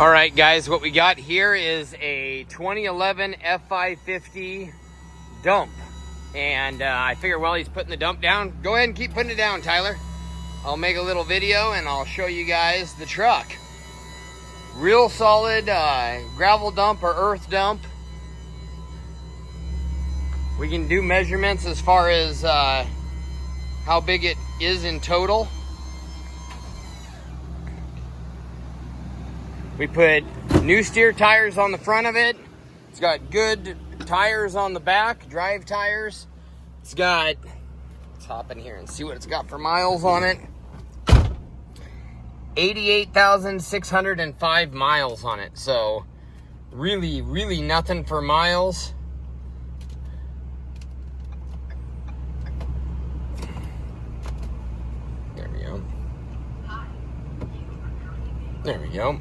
All right, guys, what we got here is a 2011 F550 dump. And I figure while he's putting the dump down, go ahead and keep putting it down, Tyler. I'll make a little video and I'll show you guys the truck. Real solid gravel dump or earth dump. We can do measurements as far as how big it is in total. We put new steer tires on the front of it. It's got good tires on the back, drive tires. It's got, let's hop in here and see what it's got for miles on it. 88,605 miles on it. So really, really nothing for miles. There we go. There we go.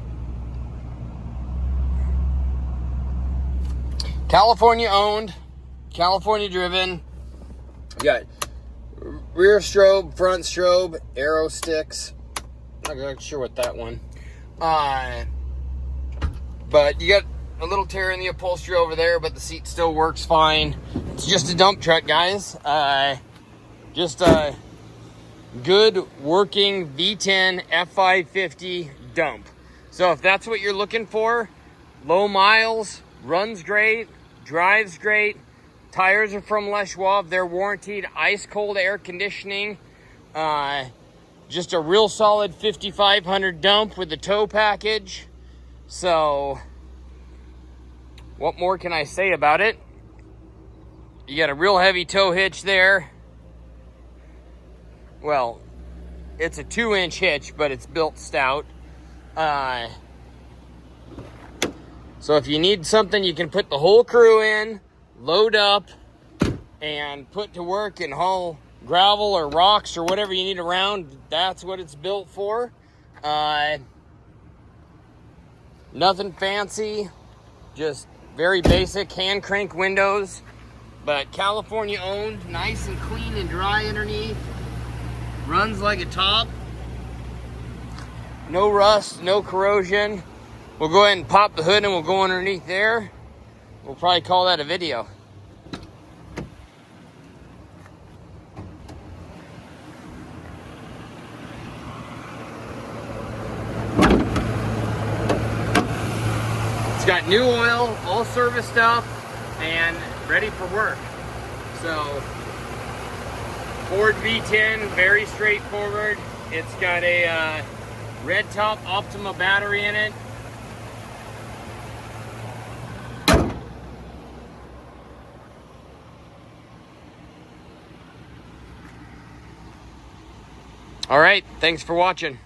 California owned, California driven. We got rear strobe, front strobe, arrow sticks. Not really sure what that one. But you got a little tear in the upholstery over there, but the seat still works fine. It's just a dump truck, guys. Just a good working V10 F550 dump. So if that's what you're looking for, low miles, runs great, drives great, tires are from Les Schwab, they're warranted, ice cold air conditioning, just a real solid 5500 dump with the tow package. So what more can I say about it? You got a real heavy tow hitch there. Well, it's a 2-inch hitch, but it's built stout. So if you need something you can put the whole crew in, load up, and put to work and haul gravel or rocks or whatever you need around, that's what it's built for. Nothing fancy, just very basic hand crank windows, but California owned, nice and clean and dry underneath. Runs like a top. No rust, no corrosion. We'll go ahead and pop the hood and we'll go underneath there. We'll probably call that a video. It's got new oil, all serviced up, and ready for work. So, Ford V10, very straightforward. It's got a red top Optima battery in it. All right, thanks for watching.